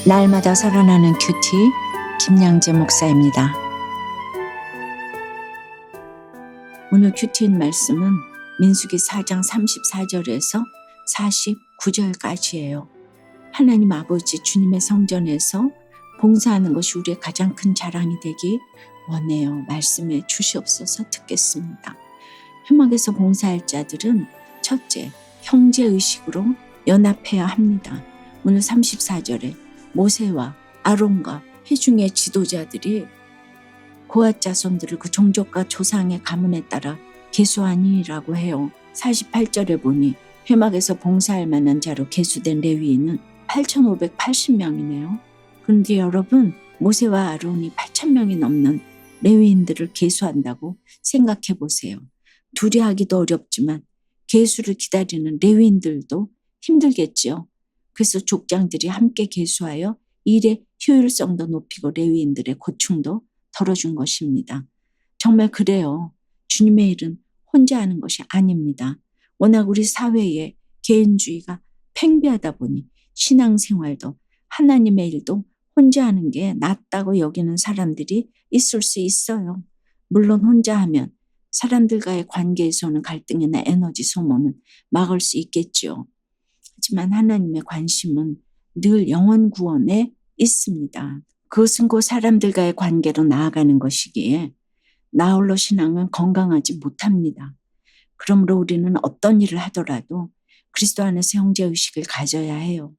날마다 살아나는 큐티 김양재 목사입니다. 오늘 큐티인 말씀은 민수기 4장 34절에서 49절까지예요. 하나님 아버지 주님의 성전에서 봉사하는 것이 우리의 가장 큰 자랑이 되기 원해요. 말씀해 주시옵소서. 듣겠습니다. 회막에서 봉사할 자들은 첫째, 형제의식으로 연합해야 합니다. 오늘 34절에 모세와 아론과 회중의 지도자들이 고앗 자손들을 그 종족과 조상의 가문에 따라 계수하니라고 해요. 48절에 보니 회막에서 봉사할 만한 자로 계수된 레위인은 8,580명이네요. 그런데 여러분, 모세와 아론이 8,000명이 넘는 레위인들을 계수한다고 생각해 보세요. 둘이 하기도 어렵지만 계수를 기다리는 레위인들도 힘들겠지요. 그래서 족장들이 함께 계수하여 일의 효율성도 높이고 레위인들의 고충도 덜어준 것입니다. 정말 그래요. 주님의 일은 혼자 하는 것이 아닙니다. 워낙 우리 사회에 개인주의가 팽배하다 보니 신앙생활도 하나님의 일도 혼자 하는 게 낫다고 여기는 사람들이 있을 수 있어요. 물론 혼자 하면 사람들과의 관계에서 오는 갈등이나 에너지 소모는 막을 수 있겠지요. 하지만 하나님의 관심은 늘 영혼 구원에 있습니다. 그것은 곧 사람들과의 관계로 나아가는 것이기에 나 홀로 신앙은 건강하지 못합니다. 그러므로 우리는 어떤 일을 하더라도 그리스도 안에서 형제의식을 가져야 해요.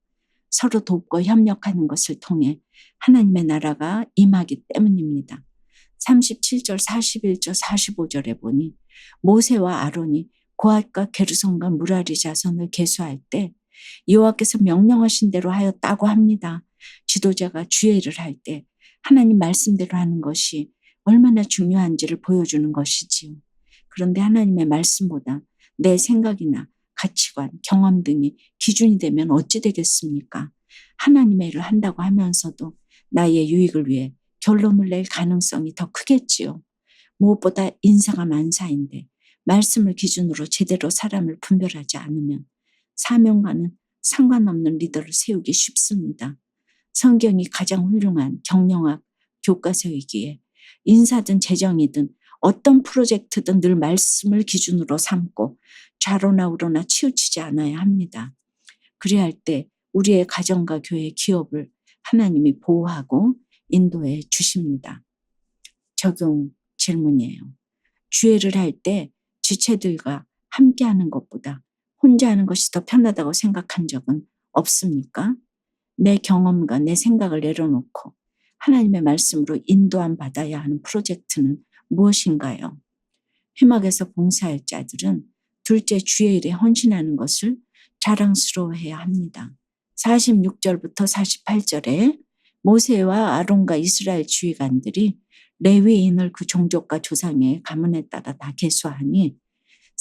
서로 돕고 협력하는 것을 통해 하나님의 나라가 임하기 때문입니다. 37절, 41절, 45절에 보니 모세와 아론이 고앗과 게르손과 무라리 자손을 계수할 때 여호와께서 명령하신 대로 하였다고 합니다. 지도자가 주의 일을 할 때 하나님 말씀대로 하는 것이 얼마나 중요한지를 보여주는 것이지요. 그런데 하나님의 말씀보다 내 생각이나 가치관, 경험 등이 기준이 되면 어찌 되겠습니까? 하나님의 일을 한다고 하면서도 나의 유익을 위해 결론을 낼 가능성이 더 크겠지요. 무엇보다 인사가 만사인데 말씀을 기준으로 제대로 사람을 분별하지 않으면 사명과는 상관없는 리더를 세우기 쉽습니다. 성경이 가장 훌륭한 경영학 교과서이기에 인사든 재정이든 어떤 프로젝트든 늘 말씀을 기준으로 삼고 좌로나 우로나 치우치지 않아야 합니다. 그래야 할 때 우리의 가정과 교회, 기업을 하나님이 보호하고 인도해 주십니다. 적용 질문이에요. 주회를 할 때 지체들과 함께하는 것보다 혼자 하는 것이 더 편하다고 생각한 적은 없습니까? 내 경험과 내 생각을 내려놓고 하나님의 말씀으로 인도함 받아야 하는 프로젝트는 무엇인가요? 회막에서 봉사할 자들은 둘째 주의 일에 헌신하는 것을 자랑스러워해야 합니다. 46절부터 48절에 모세와 아론과 이스라엘 지휘관들이 레위인을 그 종족과 조상의 가문에 따라 다 계수하니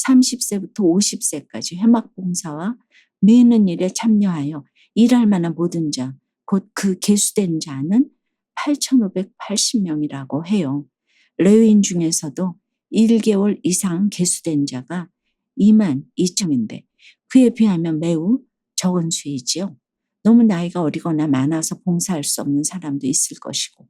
30세부터 50세까지 회막 봉사와 미는 일에 참여하여 일할 만한 모든 자, 곧 그 계수된 자는 8,580명이라고 해요. 레위인 중에서도 1개월 이상 계수된 자가 22,000인데 그에 비하면 매우 적은 수이지요. 너무 나이가 어리거나 많아서 봉사할 수 없는 사람도 있을 것이고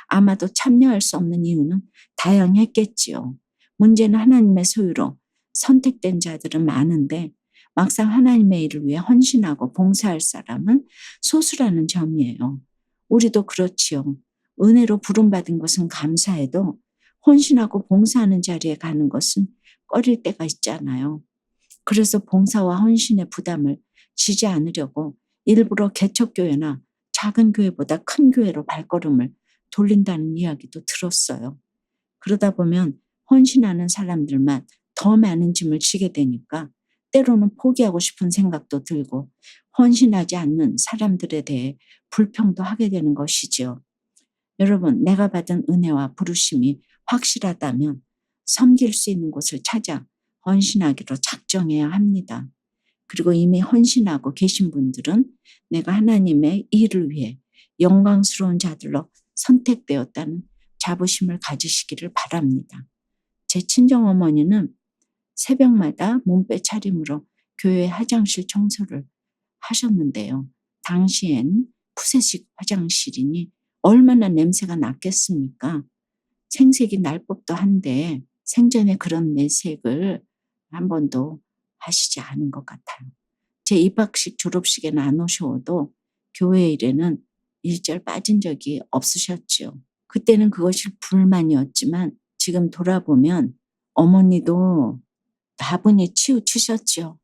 아마도 참여할 수 없는 이유는 다양했겠지요. 문제는 하나님의 소유로 선택된 자들은 많은데 막상 하나님의 일을 위해 헌신하고 봉사할 사람은 소수라는 점이에요. 우리도 그렇지요. 은혜로 부름받은 것은 감사해도 헌신하고 봉사하는 자리에 가는 것은 꺼릴 때가 있잖아요. 그래서 봉사와 헌신의 부담을 지지 않으려고 일부러 개척교회나 작은 교회보다 큰 교회로 발걸음을 돌린다는 이야기도 들었어요. 그러다 보면 헌신하는 사람들만 더 많은 짐을 지게 되니까 때로는 포기하고 싶은 생각도 들고 헌신하지 않는 사람들에 대해 불평도 하게 되는 것이지요. 여러분, 내가 받은 은혜와 부르심이 확실하다면 섬길 수 있는 곳을 찾아 헌신하기로 작정해야 합니다. 그리고 이미 헌신하고 계신 분들은 내가 하나님의 일을 위해 영광스러운 자들로 선택되었다는 자부심을 가지시기를 바랍니다. 제 친정어머니는 새벽마다 몸빼 차림으로 교회 화장실 청소를 하셨는데요. 당시엔 푸세식 화장실이니 얼마나 냄새가 났겠습니까? 생색이 날 법도 한데 생전에 그런 내색을 한 번도 하시지 않은 것 같아요. 제 입학식 졸업식에는 안 오셔도 교회 일에는 일절 빠진 적이 없으셨지요. 그때는 그것이 불만이었지만 지금 돌아보면 어머니도 다분히 치우치셨지요.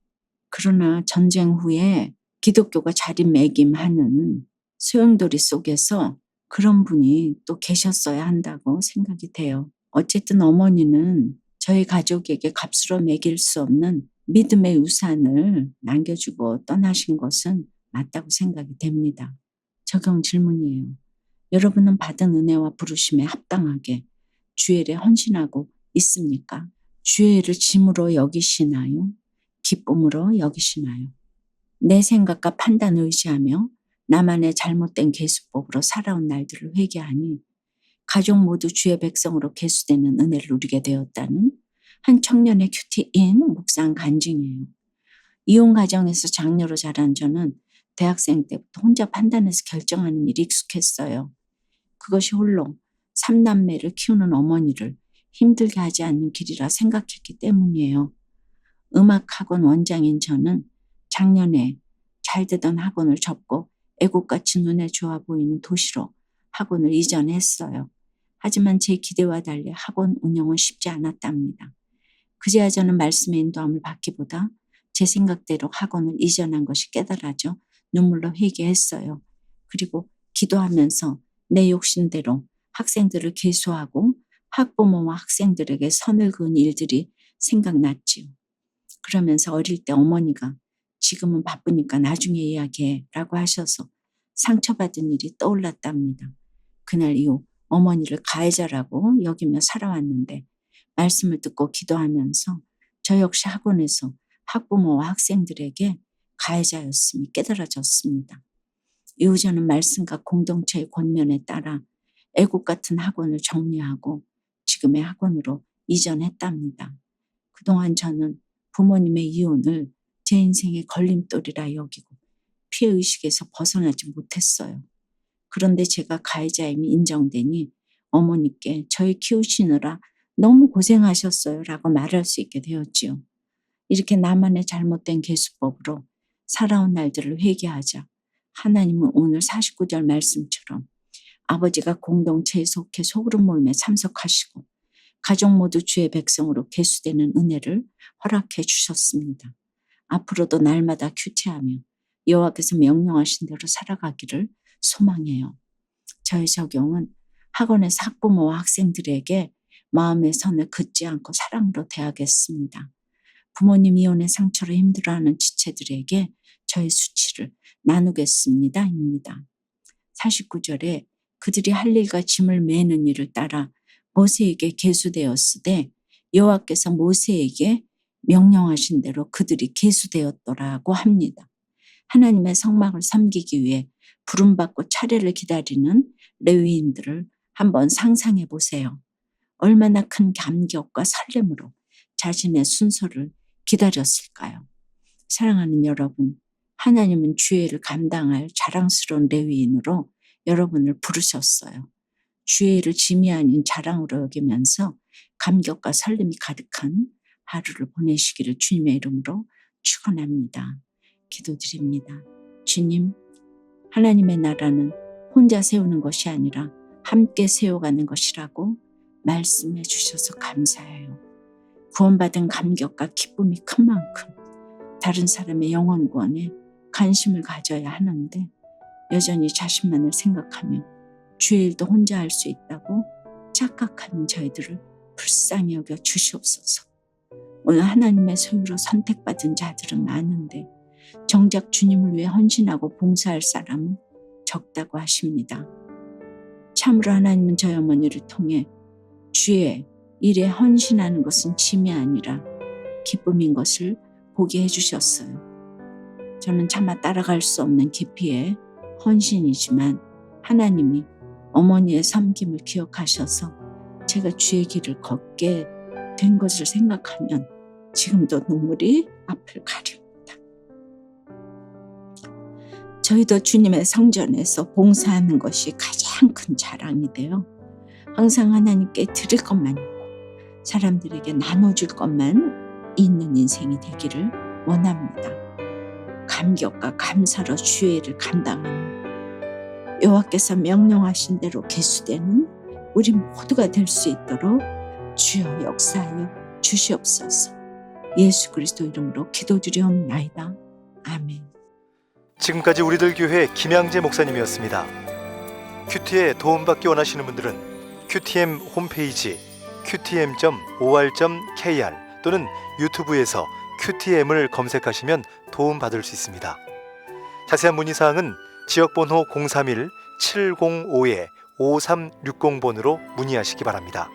그러나 전쟁 후에 기독교가 자리매김하는 소용돌이 속에서 그런 분이 또 계셨어야 한다고 생각이 돼요. 어쨌든 어머니는 저희 가족에게 값으로 매길 수 없는 믿음의 우산을 남겨주고 떠나신 것은 맞다고 생각이 됩니다. 적용 질문이에요. 여러분은 받은 은혜와 부르심에 합당하게 주일에 헌신하고 있습니까? 주일을 짐으로 여기시나요? 기쁨으로 여기시나요? 내 생각과 판단을 의지하며 나만의 잘못된 계수법으로 살아온 날들을 회개하니 가족 모두 주의 백성으로 계수되는 은혜를 누리게 되었다는 한 청년의 큐티인 묵상 간증이에요. 이혼 가정에서 장녀로 자란 저는 대학생 때부터 혼자 판단해서 결정하는 일이 익숙했어요. 그것이 홀로 3남매를 키우는 어머니를 힘들게 하지 않는 길이라 생각했기 때문이에요. 음악학원 원장인 저는 작년에 잘 되던 학원을 접고 애국같이 눈에 좋아 보이는 도시로 학원을 이전했어요. 하지만 제 기대와 달리 학원 운영은 쉽지 않았답니다. 그제야 저는 말씀의 인도함을 받기보다 제 생각대로 학원을 이전한 것이 깨달아져 눈물로 회개했어요. 그리고 기도하면서 내 욕심대로 학생들을 계수하고 학부모와 학생들에게 선을 그은 일들이 생각났지요. 그러면서 어릴 때 어머니가 지금은 바쁘니까 나중에 이야기해 라고 하셔서 상처받은 일이 떠올랐답니다. 그날 이후 어머니를 가해자라고 여기며 살아왔는데 말씀을 듣고 기도하면서 저 역시 학원에서 학부모와 학생들에게 가해자였음이 깨달아졌습니다. 이후 저는 말씀과 공동체의 권면에 따라 애국 같은 학원을 정리하고 지금의 학원으로 이전했답니다. 그동안 저는 부모님의 이혼을 제 인생의 걸림돌이라 여기고 피해의식에서 벗어나지 못했어요. 그런데 제가 가해자임이 인정되니 어머니께 저희 키우시느라 너무 고생하셨어요 라고 말할 수 있게 되었지요. 이렇게 나만의 잘못된 계수법으로 살아온 날들을 회개하자 하나님은 오늘 49절 말씀처럼 아버지가 공동체에 속해 소그룹 모임에 참석하시고 가족 모두 주의 백성으로 계수되는 은혜를 허락해 주셨습니다. 앞으로도 날마다 큐티하며 여호와께서 명령하신 대로 살아가기를 소망해요. 저의 적용은 학원에서 학부모와 학생들에게 마음의 선을 긋지 않고 사랑으로 대하겠습니다. 부모님 이혼의 상처로 힘들어하는 지체들에게 저의 수치를 나누겠습니다. 입니다. 49절에 그들이 할 일과 짐을 매는 일을 따라 모세에게 계수되었으되 여호와께서 모세에게 명령하신 대로 그들이 계수되었더라고 합니다. 하나님의 성막을 섬기기 위해 부름받고 차례를 기다리는 레위인들을 한번 상상해 보세요. 얼마나 큰 감격과 설렘으로 자신의 순서를 기다렸을까요? 사랑하는 여러분, 하나님은 주의를 감당할 자랑스러운 레위인으로 여러분을 부르셨어요. 주의를 짐이 아닌 자랑으로 여기면서 감격과 설렘이 가득한 하루를 보내시기를 주님의 이름으로 축원합니다. 기도드립니다. 주님, 하나님의 나라는 혼자 세우는 것이 아니라 함께 세워가는 것이라고 말씀해 주셔서 감사해요. 구원받은 감격과 기쁨이 큰 만큼 다른 사람의 영혼 구원에 관심을 가져야 하는데 여전히 자신만을 생각하며 주의 일도 혼자 할 수 있다고 착각하는 저희들을 불쌍히 여겨 주시옵소서. 오늘 하나님의 소유로 선택받은 자들은 많은데 정작 주님을 위해 헌신하고 봉사할 사람은 적다고 하십니다. 참으로 하나님은 저희 어머니를 통해 주의 일에 헌신하는 것은 짐이 아니라 기쁨인 것을 보게 해주셨어요. 저는 차마 따라갈 수 없는 깊이의 헌신이지만 하나님이 어머니의 섬김을 기억하셔서 제가 주의 길을 걷게 된 것을 생각하면 지금도 눈물이 앞을 가립니다. 저희도 주님의 성전에서 봉사하는 것이 가장 큰 자랑이 돼요. 항상 하나님께 드릴 것만 있고 사람들에게 나눠줄 것만 있는 인생이 되기를 원합니다. 감격과 감사로 주의 일을 감당하는 여호와께서 명령하신 대로 계수되는 우리 모두가 될 수 있도록 주여 역사하여 주시옵소서. 예수 그리스도 이름으로 기도드리옵나이다. 아멘. 지금까지 우리들 교회 김양재 목사님이었습니다. 큐티에 도움받기 원하시는 분들은 QTM 홈페이지 qtm.or.kr 또는 유튜브에서 QTM을 검색하시면 도움받을 수 있습니다. 자세한 문의사항은 지역번호 031-705-5360번으로 문의하시기 바랍니다.